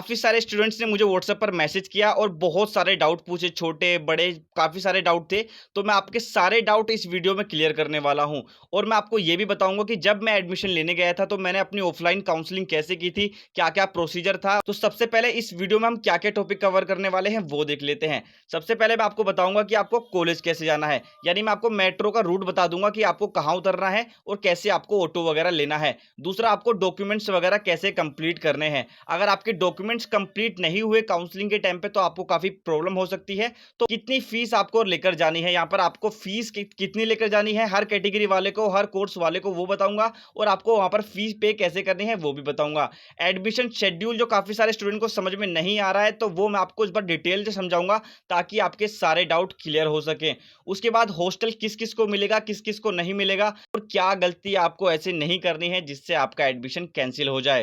काफ़ी सारे स्टूडेंट्स ने मुझे व्हाट्सएप पर मैसेज किया और बहुत सारे डाउट पूछे, छोटे, बड़े, काफ़ी सारे डाउट थे। तो मैं आपके सारे डाउट इस वीडियो में क्लियर करने वाला हूँ और मैं आपको ये भी बताऊँगा कि जब मैं एडमिशन लेने गया था, तो मैंने अपनी ऑफ़लाइन काउंसलिंग कैसे की थी, क्या-क्या प्रोसीजर था। तो सबसे पहले इस वीडियो में हम क्या-क्या टॉपिक कवर करने वाले हैं, वो देख लेते हैं। सबसे पहले मैं आपको बताऊँगा कि आपको कॉलेज कैसे जाना है, यानी मैं आपको मेट्रो का रूट बता दूँगा कि आपको कहाँ उतरना है और कैसे आपको ऑटो वगैरह लेना है। दूसरा, आपको डॉक्यूमेंट्स वगैरह कैसे कंप्लीट करने हैं। अगर आपके डॉक्यूमेंट्स कंप्लीट नहीं हुए काउंसलिंग के टाइम पे, तो आपको काफ़ी प्रॉब्लम हो सकती है। तो कितनी फीस आपको लेकर जानी है, यहाँ पर आपको फीस कितनी लेकर जानी है, हर कैटेगरी वाले को, हर कोर्स वाले को, वो बताऊँगा और आपको वहाँ पर फीस पे कैसे करनी है, वो भी बताऊँगा। एडमिशन शेड्यूल जो काफ़ी सारे स्टूडेंट को समझ में नहीं आ रहा है, तो वो मैं आपको इस बार डिटेल से समझाऊँगा ताकि आपके सारे डाउट क्लियर हो सकें। उसके बाद हॉस्टल किस-किस को मिलेगा, किस-किस को नहीं मिलेगा और क्या गलती आपको ऐसे नहीं करनी है जिससे आपका एडमिशन कैंसल हो जाए।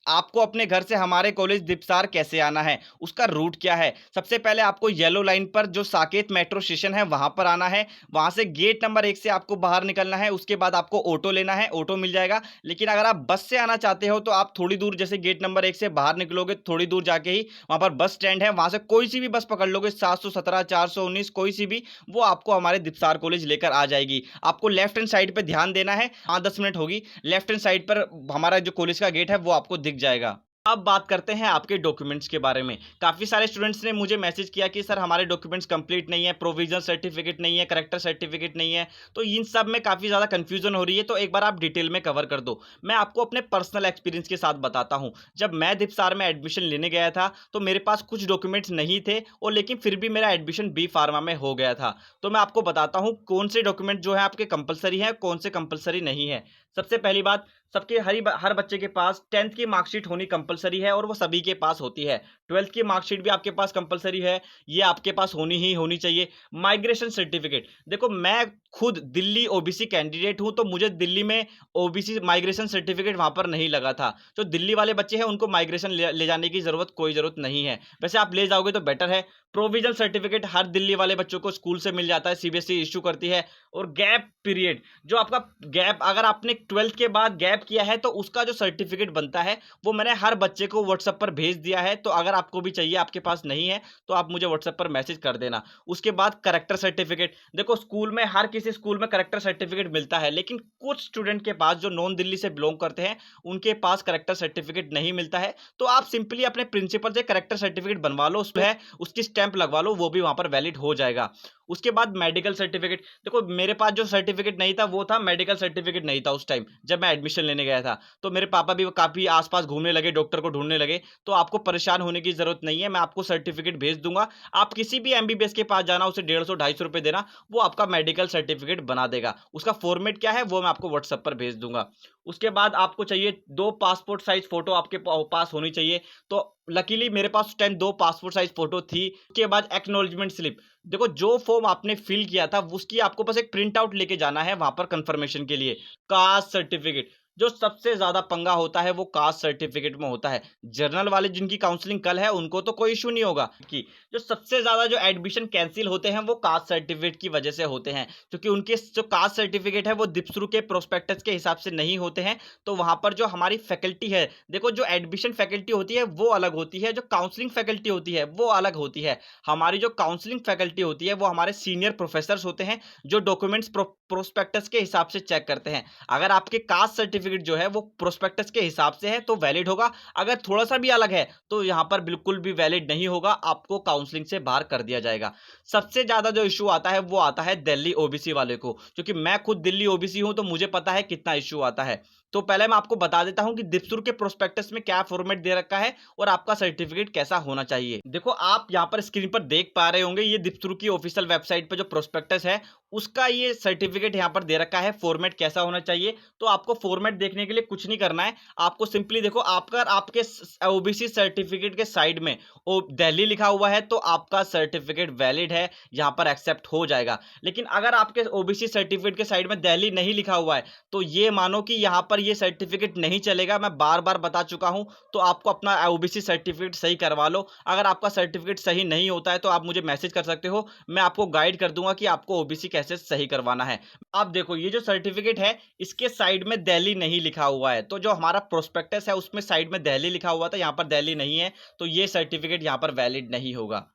आपको अपने घर से हमारे कॉलेज दीपसार कैसे आना है, उसका रूट क्या है? सबसे पहले आपको येलो लाइन पर जो साकेत मेट्रो स्टेशन है, वहाँ पर आना है। वहाँ से गेट नंबर 1 से आपको बाहर निकलना है। उसके बाद आपको ऑटो लेना है, ऑटो मिल जाएगा। लेकिन अगर आप बस से आना चाहते हो, तो आप थोड़ी दूर, जैसे गेट नंबर 1 से बाहर निकलोगे, थोड़ी दूर जाके ही वहाँ पर बस स्टैंड है। वहाँ से कोई सी भी बस पकड़ लोगे, 717, 419, कोई सी भी, वो आपको हमारे दीपसार कॉलेज लेकर आ जाएगी। आपको लेफ्ट हैंड साइड पे ध्यान देना है, 5-10 मिनट होगी। लेफ्ट हैंड साइड पर हमारा जो कॉलेज का गेट है, वो आपको दिख जाएगा। अब बात करते हैं आपके डॉक्यूमेंट्स के बारे में। काफ़ी सारे स्टूडेंट्स ने मुझे मैसेज किया कि सर हमारे डॉक्यूमेंट्स कंप्लीट नहीं है, प्रोविजनल सर्टिफिकेट नहीं है, कैरेक्टर सर्टिफिकेट नहीं है। तो इन सब में काफ़ी ज़्यादा कन्फ्यूजन हो रही है, तो एक बार आप डिटेल में कवर कर दो। मैं आपको अपने पर्सनल एक्सपीरियंस के साथ बताता हूँ। जब मैं दीपसार में एडमिशन लेने गया था, तो मेरे पास कुछ डॉक्यूमेंट्स नहीं थे और लेकिन फिर भी मेरा एडमिशन बी फार्मा में हो गया था। तो मैं आपको बताता हूँ कौन से डॉक्यूमेंट जो है आपके कंपलसरी हैं, कौन से कंपलसरी नहीं है। सबसे पहली बात, सबके हर बच्चे के पास 10th की मार्कशीट होनी कंपलसरी है और वो सभी के पास होती है। 12th की मार्कशीट भी आपके पास कंपलसरी है, ये आपके पास होनी ही होनी चाहिए। माइग्रेशन सर्टिफिकेट, देखो मैं खुद दिल्ली ओबीसी कैंडिडेट हूँ, तो मुझे दिल्ली में ओबीसी माइग्रेशन सर्टिफिकेट वहाँ पर नहीं लगा था। जो दिल्ली वाले बच्चे हैं, उनको माइग्रेशन ले जाने की कोई ज़रूरत नहीं है। वैसे आप ले जाओगे तो बेटर है। प्रोविज़नल सर्टिफिकेट हर दिल्ली वाले बच्चों को स्कूल से मिल जाता है, सीबीएसई इश्यू करती है। और गैप पीरियड, जो आपका गैप, अगर आपने 12th के बाद गैप किया है, तो उसका जो सर्टिफिकेट बनता है, वो मैंने हर बच्चे को व्हाट्सएप पर भेज दिया है। तो अगर आपको भी चाहिए, आपके पास नहीं है, तो आप मुझे व्हाट्सएप पर मैसेज कर देना। उसके बाद कैरेक्टर सर्टिफिकेट, देखो स्कूल में, हर किसी स्कूल में कैरेक्टर सर्टिफिकेट मिलता है, लेकिन कुछ स्टूडेंट के पास जो नॉन दिल्ली से बिलोंग करते हैं, उनके पास कैरेक्टर सर्टिफिकेट नहीं मिलता है। तो आप सिंपली अपने प्रिंसिपल से कैरेक्टर सर्टिफिकेट बनवा लो, उसमें है उसकी स्टैंप लगवा लो, वो भी वहां पर वैलिड हो जाएगा। उसके बाद मेडिकल सर्टिफिकेट, देखो मेरे पास जो सर्टिफिकेट नहीं था, वो था मेडिकल सर्टिफिकेट नहीं था उस टाइम जब मैं एडमिशन लेने गया था। तो मेरे पापा भी काफ़ी आस-पास घूमने लगे, डॉक्टर को ढूँढने लगे। तो आपको परेशान होने की ज़रूरत नहीं है, मैं आपको सर्टिफिकेट भेज दूँगा। आप किसी भी एमबीबीएस के पास जाना, उसे 150 ₹250 देना, वो आपका मेडिकल सर्टिफिकेट बना देगा। उसका फॉर्मेट क्या है, वो मैं आपको व्हाट्सएप पर भेज दूँगा। उसके बाद आपको चाहिए 2 पासपोर्ट साइज़ फ़ोटो, आपके पास होनी चाहिए। तो लकीली मेरे पास उस टाइम 2 पासपोर्ट साइज़ फ़ोटो थी। उसके बाद एक्नॉलेजमेंट स्लिप, देखो जो फॉर्म आपने फिल किया था, उसकी आपको बस एक प्रिंट आउट लेके जाना है वहां पर कंफर्मेशन के लिए। कास्ट सर्टिफिकेट, जो सबसे ज्यादा पंगा होता है वो कास्ट सर्टिफिकेट में होता है। जर्नल वाले जिनकी काउंसलिंग कल है, उनको तो कोई इशू नहीं होगा कि जो सबसे ज्यादा जो एडमिशन कैंसिल होते हैं, वो कास्ट सर्टिफिकेट की वजह से होते हैं, क्योंकि उनके जो कास्ट सर्टिफिकेट है, वो दिप्सरू के प्रोस्पेक्टस के हिसाब से नहीं होते हैं। तो वहां पर जो हमारी फैकल्टी है, देखो जो एडमिशन फैकल्टी होती है वो अलग होती है, जो काउंसलिंग फैकल्टी होती है वो अलग होती है। हमारी जो काउंसलिंग फैकल्टी होती है, वो हमारे सीनियर प्रोफेसर्स होते हैं, जो डॉक्यूमेंट्स प्रोस्पेक्टस के हिसाब से चेक करते हैं। अगर आपके कास्ट सर्टिफिकेट जो है वो प्रोस्पेक्टस के हिसाब से है, तो वैलिड होगा। अगर थोड़ा सा भी अलग है, तो यहाँ पर बिल्कुल भी वैलिड नहीं होगा, आपको काउंसलिंग से बाहर कर दिया जाएगा। सबसे ज्यादा जो इशू आता है, वो आता है दिल्ली ओबीसी वाले को, क्योंकि मैं खुद दिल्ली ओबीसी हूं, तो मुझे पता है कितना इशू आता है। तो पहले मैं आपको बता देता हूं कि दिप्सुर के प्रोस्पेक्टस में क्या फॉर्मेट दे रखा है और आपका सर्टिफिकेट कैसा होना चाहिए। देखो आप यहां पर स्क्रीन पर देख पा रहे होंगे, ये दिप्सुर की ऑफिशियल वेबसाइट पर जो प्रोस्पेक्टस है, उसका ये सर्टिफिकेट यहां पर दे रखा है, फॉर्मेट कैसा होना चाहिए। तो आपको फॉर्मेट देखने के लिए कुछ नहीं करना है, आपको सिंपली देखो, आपका आपके ओबीसी सर्टिफिकेट के साइड में दिल्ली लिखा हुआ है, तो आपका सर्टिफिकेट वैलिड है, यहां पर एक्सेप्ट हो जाएगा। लेकिन अगर आपके ओबीसी सर्टिफिकेट के साइड में दिल्ली नहीं लिखा हुआ है, तो ये मानो कि यहां पर ये सर्टिफिकेट नहीं चलेगा। मैं बार बार बता चुका हूं, तो आपको अपना ओबीसी सर्टिफिकेट सही करवा लो। अगर आपका सर्टिफिकेट सही नहीं होता है, तो आप मुझे मैसेज कर सकते हो, मैं आपको गाइड कर दूंगा कि आपको ओबीसी कैसे सही करवाना है। अब देखो ये जो सर्टिफिकेट है इसके साइड में दिल्ली नहीं लिखा हुआ है, तो जो हमारा प्रोस्पेक्टस है उसमें साइड में दिल्ली लिखा हुआ था, यहाँ पर दिल्ली नहीं है, तो ये सर्टिफिकेट यहाँ पर वैलिड नहीं होगा।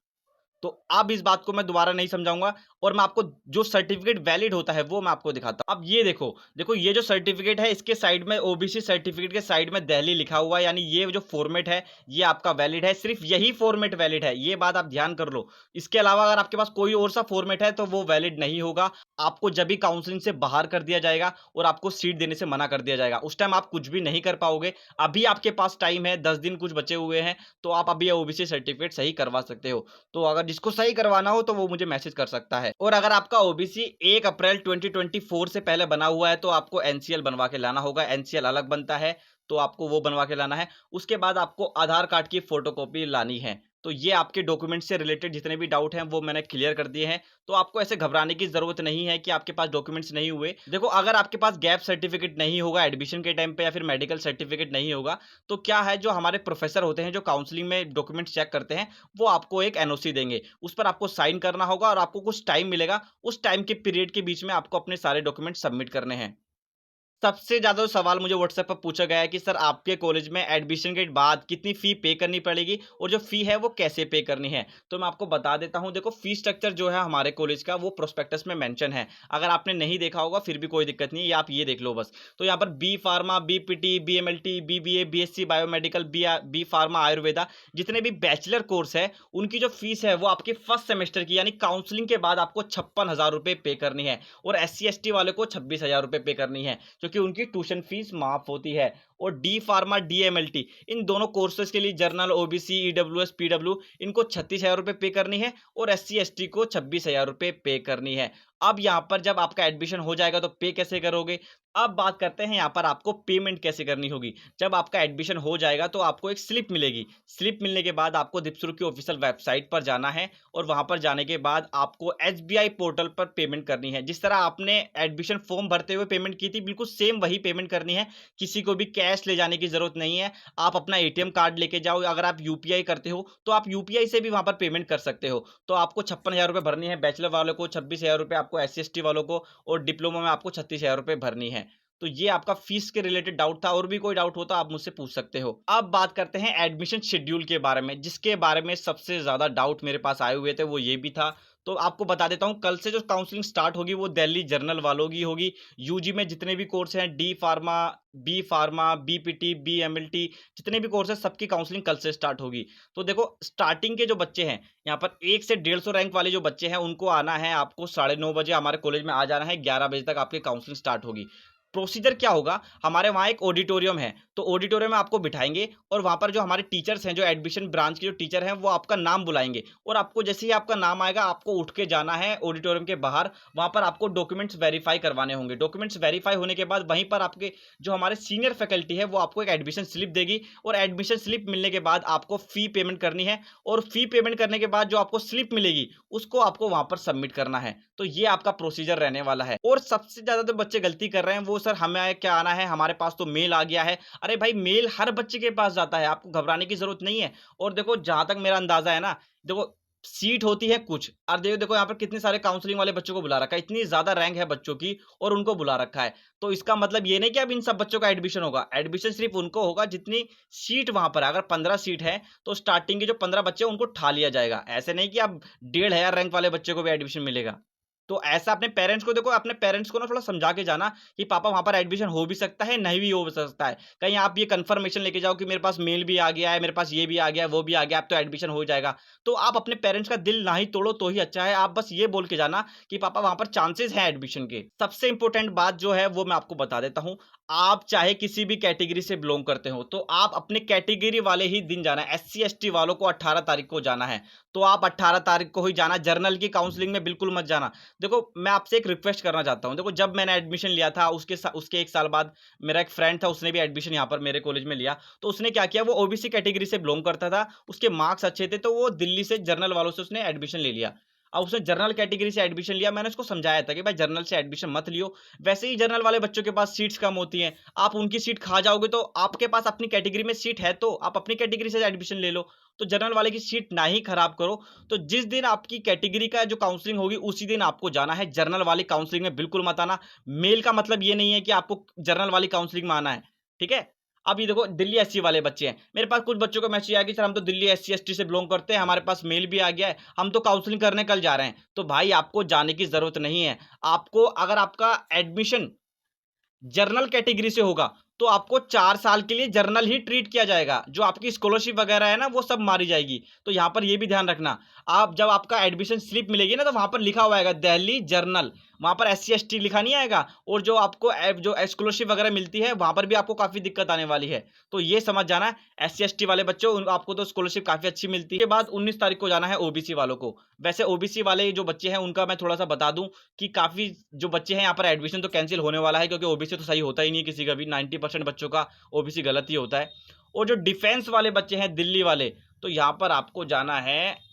तो अब इस बात को मैं दोबारा नहीं समझाऊंगा और मैं आपको जो सर्टिफिकेट वैलिड होता है वो मैं आपको दिखाता हूं। अब ये देखो, देखो ये जो सर्टिफिकेट है इसके साइड में ओबीसी सर्टिफिकेट के साइड में दिल्ली लिखा हुआ है, यानी ये जो फॉर्मेट है ये आपका वैलिड है, सिर्फ यही फॉर्मेट वैलिड है, ये बात आप ध्यान कर लो। इसके अलावा अगर आपके पास कोई और सा फॉर्मेट है तो वो वैलिड नहीं होगा। आपको जब भी काउंसलिंग से बाहर कर दिया जाएगा और आपको सीट देने से मना कर दिया जाएगा, उस टाइम आप कुछ भी नहीं कर पाओगे। अभी आपके पास टाइम है, 10 दिन कुछ बचे हुए हैं, तो आप अभी ओबीसी सर्टिफिकेट सही करवा सकते हो। तो अगर जिसको सही करवाना हो तो वो मुझे मैसेज कर सकता है। और अगर आपका ओबीसी 1 अप्रैल 2024 से पहले बना हुआ है तो आपको एनसीएल बनवा के लाना होगा। एनसीएल अलग बनता है, तो आपको वो बनवा के लाना है। उसके बाद आपको आधार कार्ड की फोटोकॉपी लानी है। तो ये आपके डॉक्यूमेंट से रिलेटेड जितने भी डाउट हैं वो मैंने क्लियर कर दिए हैं। तो आपको ऐसे घबराने की जरूरत नहीं है कि आपके पास डॉक्यूमेंट्स नहीं हुए। देखो अगर आपके पास गैप सर्टिफिकेट नहीं होगा एडमिशन के टाइम पे या फिर मेडिकल सर्टिफिकेट नहीं होगा, तो क्या है जो हमारे प्रोफेसर होते हैं जो काउंसलिंग में डॉक्यूमेंट्स चेक करते हैं, वो आपको एक एनओसी देंगे, उस पर आपको साइन करना होगा और आपको कुछ टाइम मिलेगा। उस टाइम के पीरियड के बीच में आपको अपने सारे डॉक्यूमेंट सबमिट करने हैं। सबसे ज़्यादा सवाल मुझे व्हाट्सएप पर पूछा गया है कि सर आपके कॉलेज में एडमिशन के बाद कितनी फ़ी पे करनी पड़ेगी और जो फ़ी है वो कैसे पे करनी है। तो मैं आपको बता देता हूँ, देखो फ़ी स्ट्रक्चर जो है हमारे कॉलेज का वो प्रोस्पेक्टस में मेंशन है। अगर आपने नहीं देखा होगा फिर भी कोई दिक्कत नहीं है, आप ये देख लो बस। तो यहाँ पर B pharma, BPT, BMLT, BBA, BSc biomedical, B pharma Ayurveda, जितने भी बैचलर कोर्स है उनकी जो फीस है वो आपके फर्स्ट सेमेस्टर की यानी काउंसलिंग के बाद आपको 56,000 रुपये पे करनी है और एससी एसटी वाले को 26,000 रुपये पे करनी है, क्योंकि उनकी ट्यूशन फीस माफ होती है। और डी फार्मा, डीएमएलटी, इन दोनों कोर्सेज के लिए जर्नल, ओबीसी, ईडब्ल्यूएस, पीडब्ल्यू, इनको 36,000 रुपये पे करनी है और एससी एसटी को 26,000 रुपये पे करनी है। अब यहाँ पर जब आपका एडमिशन हो जाएगा तो पे कैसे करोगे। अब बात करते हैं यहाँ पर आपको पेमेंट कैसे करनी होगी। जब आपका एडमिशन हो जाएगा तो आपको एक स्लिप मिलेगी। स्लिप मिलने के बाद आपको दीपसुर की ऑफिशियल वेबसाइट पर जाना है और वहां पर जाने के बाद आपको एसबीआई पोर्टल पर पेमेंट करनी है। जिस तरह आपने एडमिशन फॉर्म भरते हुए पेमेंट की थी, बिल्कुल सेम वही पेमेंट करनी है। किसी को भी कैश ले जाने की जरूरत नहीं है। आप अपना एटीएम कार्ड लेके जाओ, अगर आप यूपीआई करते हो तो आप यूपीआई से भी वहां पर पेमेंट कर सकते हो। तो आपको 56,000 रुपये भरनी है बैचलर वालों को, 26,000 रुपये आपको एससी एसटी वालों को, और डिप्लोमा में आपको 36,000 रुपये भरनी है। तो ये आपका फीस के रिलेटेड डाउट था, और भी कोई डाउट होता आप मुझसे पूछ सकते हो। अब बात करते हैं एडमिशन शेड्यूल के बारे में, जिसके बारे में सबसे ज्यादा डाउट मेरे पास आए हुए थे वो ये भी था। तो आपको बता देता हूं, कल से जो काउंसलिंग स्टार्ट होगी वो दिल्ली जर्नल वालों की होगी। यूजी में जितने भी कोर्स हैं, D pharma, B pharma, BPT, BMLT, जितने भी कोर्स हैं सबकी काउंसलिंग कल से स्टार्ट होगी। तो देखो स्टार्टिंग के जो बच्चे हैं यहाँ पर 1 से 150 रैंक वाले जो बच्चे हैं उनको आना है, आपको 9:30 बजे हमारे कॉलेज में आ जाना है। 11 बजे तक आपकी काउंसलिंग स्टार्ट होगी। प्रोसीजर क्या होगा, हमारे वहाँ एक ऑडिटोरियम है, तो ऑडिटोरियम में आपको बिठाएंगे और वहाँ पर जो हमारे टीचर्स हैं, जो एडमिशन ब्रांच के जो टीचर हैं, वो आपका नाम बुलाएंगे और आपको जैसे ही आपका नाम आएगा आपको उठ के जाना है ऑडिटोरियम के बाहर। वहाँ पर आपको डॉक्यूमेंट्स वेरीफाई करवाने होंगे। डॉक्यूमेंट्स वेरीफाई होने के बाद वहीं पर आपके जो हमारे सीनियर फैकल्टी है वो आपको एक एडमिशन स्लिप देगी और एडमिशन स्लिप मिलने के बाद आपको फी पेमेंट करनी है और फी पेमेंट करने के बाद जो आपको स्लिप मिलेगी उसको आपको वहाँ पर सबमिट करना है। तो ये आपका प्रोसीजर रहने वाला है। और सबसे ज्यादा तो बच्चे गलती कर रहे हैं वो, सर हमें क्या आना है, हमारे पास तो मेल आ गया है। अरे भाई मेल हर बच्चे के पास जाता है, आपको घबराने की जरूरत नहीं है। और देखो जहां तक मेरा अंदाजा है ना, देखो सीट होती है कुछ, और देखो देखो यहाँ पर कितने सारे काउंसलिंग वाले बच्चों को बुला रखा है, इतनी ज्यादा रैंक है बच्चों की और उनको बुला रखा है। तो इसका मतलब ये नहीं कि अब इन सब बच्चों का एडमिशन होगा, एडमिशन सिर्फ उनको होगा जितनी सीट वहां पर। अगर 15 सीट है तो स्टार्टिंग के जो 15 बच्चे उनको ठा लिया जाएगा। ऐसे नहीं कि अब 1,500 रैंक वाले बच्चे को भी एडमिशन मिलेगा। तो ऐसा अपने पेरेंट्स को, देखो अपने पेरेंट्स को ना थोड़ा समझा के जाना कि पापा वहां पर एडमिशन हो भी सकता है, नहीं भी हो सकता है। कहीं आप ये कंफर्मेशन लेके जाओ कि मेरे पास मेल भी आ गया है, मेरे पास ये भी आ गया है, वो भी आ गया, अब तो एडमिशन हो जाएगा। तो आप अपने पेरेंट्स का दिल ना ही तोड़ो तो ही अच्छा है। आप बस ये बोल के जाना कि पापा वहां पर चांसेस हैं एडमिशन के। सबसे इंपॉर्टेंट बात जो है वो मैं आपको बता देता हूं, आप चाहे किसी भी कैटेगरी से बिलोंग करते हो तो आप अपने कैटेगरी वाले ही दिन जाना है। एससी एसटी वालों को 18 तारीख को जाना है, तो आप 18 तारीख को ही जाना। जर्नल की काउंसलिंग में बिल्कुल मत जाना। देखो मैं आपसे एक रिक्वेस्ट करना चाहता हूं, देखो जब मैंने एडमिशन लिया था उसके 1 साल बाद मेरा एक फ्रेंड था, उसने भी एडमिशन यहाँ पर मेरे कॉलेज में लिया। तो उसने क्या किया, वो ओबीसी कैटेगरी से बिलोंग करता था, उसके मार्क्स अच्छे थे, तो वो दिल्ली से जर्नल वालों से उसने एडमिशन ले लिया। अब उसने जनरल कैटेगरी से एडमिशन लिया, मैंने उसको समझाया था कि भाई जनरल से एडमिशन मत लियो। वैसे ही जनरल वाले बच्चों के पास सीट्स कम होती हैं, आप उनकी सीट खा जाओगे तो आपके पास अपनी कैटेगरी में सीट है तो आप अपनी कैटेगरी से एडमिशन ले लो। तो जनरल वाले की सीट ना ही खराब करो। तो जिस दिन आपकी कैटेगरी का जो काउंसलिंग होगी उसी दिन आपको जाना है। जनरल वाली काउंसलिंग में बिल्कुल मत आना। मेल का मतलब ये नहीं है कि आपको जनरल वाली काउंसलिंग में आना है, ठीक है। अब ये देखो दिल्ली एससी वाले बच्चे हैं, मेरे पास कुछ बच्चों का मैसेज आया कि सर हम तो दिल्ली एससी एसटी से बिलोंग करते हैं, हमारे पास मेल भी आ गया है, हम तो काउंसलिंग करने कल जा रहे हैं। तो भाई आपको जाने की जरूरत नहीं है। आपको अगर आपका एडमिशन जर्नल कैटेगरी से होगा तो आपको 4 साल के लिए जर्नल ही ट्रीट किया जाएगा। जो आपकी स्कॉलरशिप वगैरह है ना वो सब मारी जाएगी। तो यहाँ पर ये भी ध्यान रखना, आप जब आपका एडमिशन स्लिप मिलेगी ना तो वहां पर लिखा हुआ आएगा दिल्ली जर्नल, वहां पर एससी एसटी लिखा नहीं आएगा। और जो आपको जो स्कॉलरशिप वगैरह मिलती है वहां पर भी आपको काफी दिक्कत आने वाली है। तो ये समझ जाना है एससी एसटी वाले बच्चों, आपको तो स्कॉलरशिप काफी अच्छी मिलती है। के बाद 19 तारीख को जाना है ओबीसी वालों को। वैसे ओबीसी वाले जो बच्चे हैं उनका मैं थोड़ा सा बता दूं कि काफी जो बच्चे हैं यहाँ पर एडमिशन तो कैंसिल होने वाला है, क्योंकि ओबीसी तो सही होता ही नहीं किसी का भी, 90% बच्चों का ओबीसी गलत ही होता है। और जो डिफेंस वाले बच्चे हैं दिल्ली वाले, तो यहाँ पर आपको जाना है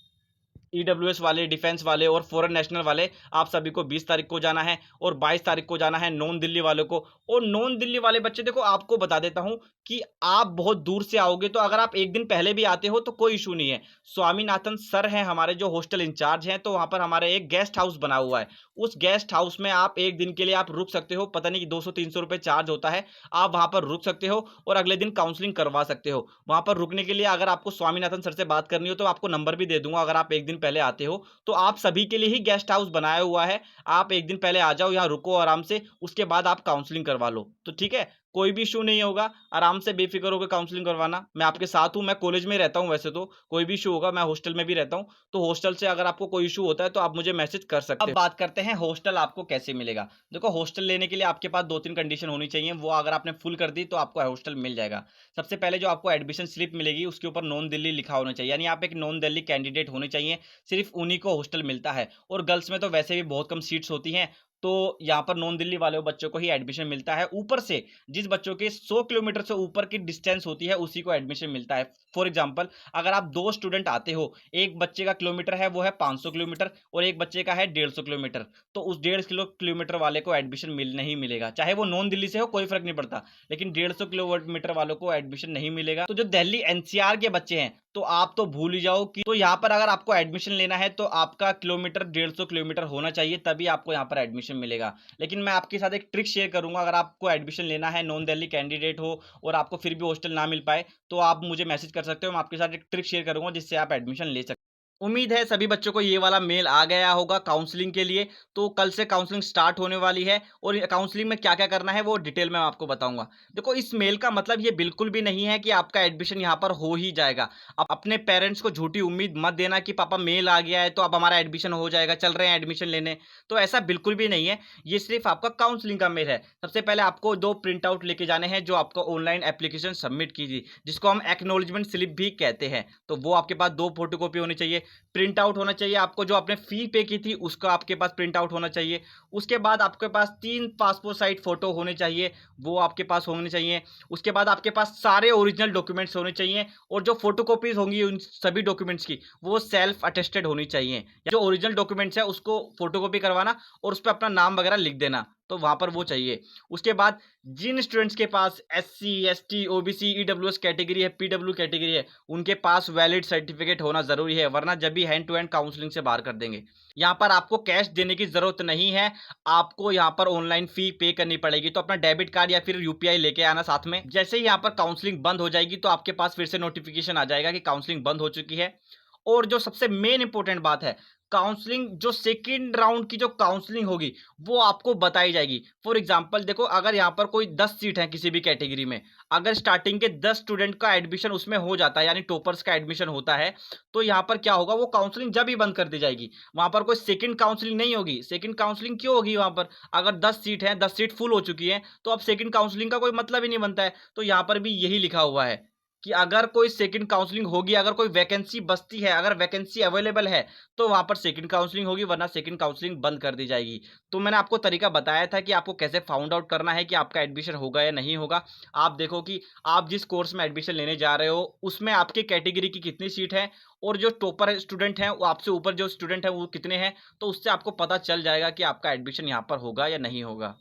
ईडब्ल्यूएस वाले, डिफेंस वाले और फॉरेन नेशनल वाले, आप सभी को 20 तारीख को जाना है। और 22 तारीख को जाना है नॉन दिल्ली वालों को। और नॉन दिल्ली वाले बच्चे देखो आपको बता देता हूं कि आप बहुत दूर से आओगे तो अगर आप एक दिन पहले भी आते हो तो कोई इशू नहीं है। स्वामीनाथन सर हैं हमारे जो हॉस्टल इंचार्ज हैं, तो वहां पर हमारे एक गेस्ट हाउस बना हुआ है। उस गेस्ट हाउस में आप एक दिन के लिए आप रुक सकते हो, पता नहीं कि 200-300 रुपए चार्ज होता है। आप वहां पर रुक सकते हो और अगले दिन काउंसलिंग करवा सकते हो। वहां पर रुकने के लिए अगर आपको स्वामीनाथन सर से बात करनी हो तो आपको नंबर भी दे दूंगा। अगर आप एक दिन पहले आते हो तो आप सभी के लिए ही गेस्ट हाउस बनाया हुआ है। आप एक दिन पहले आ जाओ, यहाँ रुको आराम से, उसके बाद आप काउंसलिंग करवा लो। तो ठीक है, कोई भी इशू नहीं होगा, आराम से बेफिक्र होकर काउंसलिंग करवाना। मैं आपके साथ हूं, मैं कॉलेज में रहता हूं, वैसे तो कोई भी इशू होगा, मैं हॉस्टल में भी रहता हूं। तो हॉस्टल से अगर आपको कोई इशू होता है तो आप मुझे मैसेज कर सकते हो। अब बात करते हैं हॉस्टल आपको कैसे मिलेगा। देखो हॉस्टल लेने के लिए आपके पास 2-3 कंडीशन होनी चाहिए, वो अगर आपने फुल कर दी तो आपको हॉस्टल मिल जाएगा। सबसे पहले जो आपको एडमिशन स्लिप मिलेगी उसके ऊपर नॉन दिल्ली लिखा होना चाहिए, यानी आप एक नॉन दिल्ली कैंडिडेट होने चाहिए, सिर्फ उन्हीं को हॉस्टल मिलता है। और गर्ल्स में तो वैसे भी बहुत कम सीट्स होती हैं, तो यहाँ पर नॉन दिल्ली वाले बच्चों को ही एडमिशन मिलता है। ऊपर से जिस बच्चों के 100 किलोमीटर से ऊपर की डिस्टेंस होती है उसी को एडमिशन मिलता है। फॉर एग्जांपल अगर आप 2 स्टूडेंट आते हो, एक बच्चे का किलोमीटर है वो है 500 किलोमीटर और एक बच्चे का है 150 किलोमीटर, तो उस 150 किलोमीटर वाले को एडमिशन नहीं मिलेगा, चाहे वो नॉन दिल्ली से हो कोई फर्क नहीं पड़ता, लेकिन 150 किलोमीटर वालों को एडमिशन नहीं मिलेगा। तो जो दिल्ली एनसीआर के बच्चे हैं तो आप तो भूल ही जाओ कि, तो यहाँ पर अगर आपको एडमिशन लेना है तो आपका किलोमीटर 150 किलोमीटर होना चाहिए, तभी आपको यहाँ पर एडमिशन मिलेगा। लेकिन मैं आपके साथ एक ट्रिक शेयर करूंगा, अगर आपको एडमिशन लेना है, नॉन दिल्ली कैंडिडेट हो और आपको फिर भी हॉस्टल ना मिल पाए तो आप मुझे मैसेज कर सकते हो। मैं आपके साथ एक ट्रिक शेयर करूंगा जिससे आप एडमिशन ले सकते हो। उम्मीद है सभी बच्चों को ये वाला मेल आ गया होगा काउंसलिंग के लिए। तो कल से काउंसलिंग स्टार्ट होने वाली है और काउंसलिंग में क्या क्या करना है वो डिटेल में आपको बताऊंगा। देखो इस मेल का मतलब ये बिल्कुल भी नहीं है कि आपका एडमिशन यहाँ पर हो ही जाएगा। आप अपने पेरेंट्स को झूठी उम्मीद मत देना कि पापा मेल आ गया है तो अब हमारा एडमिशन हो जाएगा, चल रहे हैं एडमिशन लेने। तो ऐसा बिल्कुल भी नहीं है, ये सिर्फ आपका काउंसलिंग का मेल है। सबसे पहले आपको 2 प्रिंट आउट लेके जाने हैं जो आपको ऑनलाइन एप्लीकेशन सबमिट की थी, जिसको हम एक्नॉलेजमेंट स्लिप भी कहते हैं। तो वो आपके पास 2 फोटोकॉपी होनी चाहिए। प्रिंट आउट होना चाहिए आपको जो आपने फी पे की थी उसका आपके पास प्रिंट आउट होना चाहिए। उसके बाद आपके पास 3 पासपोर्ट साइज फोटो होने चाहिए, वो आपके पास होने चाहिए। उसके बाद आपके पास सारे ओरिजिनल डॉक्यूमेंट्स होने चाहिए और जो फोटोकॉपीज होंगी उन सभी डॉक्यूमेंट्स की वो सेल्फ अटेस्टेड होनी चाहिए। जो ओरिजिनल डॉक्यूमेंट्स है उसको फोटोकॉपी करवाना और उस पर अपना नाम वगैरह लिख देना, तो वहां पर वो चाहिए। उसके बाद जिन स्टूडेंट्स के पास SC ST OBC EWS category है पीडब्ल्यू कैटेगरी है उनके पास वैलिड सर्टिफिकेट होना जरूरी है, वरना जब भी हैंड टू हैंड काउंसलिंग से बाहर कर देंगे। यहाँ पर आपको कैश देने की जरूरत नहीं है, आपको यहाँ पर ऑनलाइन फी पे करनी पड़ेगी। तो अपना डेबिट कार्ड या फिर यूपीआई लेके आना साथ में। जैसे ही यहाँ पर काउंसलिंग बंद हो जाएगी तो आपके पास फिर से नोटिफिकेशन आ जाएगा कि काउंसलिंग बंद हो चुकी है। और जो सबसे मेन इंपॉर्टेंट बात है, काउंसलिंग जो सेकंड राउंड की जो काउंसलिंग होगी वो आपको बताई जाएगी। फॉर एग्जांपल देखो अगर यहाँ पर कोई 10 सीट है किसी भी कैटेगरी में, अगर स्टार्टिंग के 10 स्टूडेंट का एडमिशन उसमें हो जाता है यानी टॉपर्स का एडमिशन होता है, तो यहाँ पर क्या होगा, वो काउंसलिंग जब ही बंद कर दी जाएगी। वहां पर कोई सेकंड काउंसलिंग नहीं होगी। सेकंड काउंसलिंग क्यों होगी, वहां पर अगर 10 सीट है 10 सीट फुल हो चुकी है तो अब सेकंड काउंसलिंग का कोई मतलब ही नहीं बनता है। तो यहाँ पर भी यही लिखा हुआ है कि अगर कोई सेकंड काउंसलिंग होगी, अगर कोई वैकेंसी बचती है, अगर वैकेंसी अवेलेबल है, तो वहाँ पर सेकंड काउंसलिंग होगी, वरना सेकंड काउंसलिंग बंद कर दी जाएगी। तो मैंने आपको तरीका बताया था कि आपको कैसे फाउंड आउट करना है कि आपका एडमिशन होगा या नहीं होगा। आप देखो कि आप जिस कोर्स में एडमिशन लेने जा रहे हो, उसमें आपकी कैटेगरी की कितनी सीट है और जो टॉपर स्टूडेंट हैं, वो आपसे ऊपर जो स्टूडेंट हैं, वो कितने हैं, तो उससे आपको पता चल जाएगा कि आपका एडमिशन यहाँ पर होगा या नहीं होगा।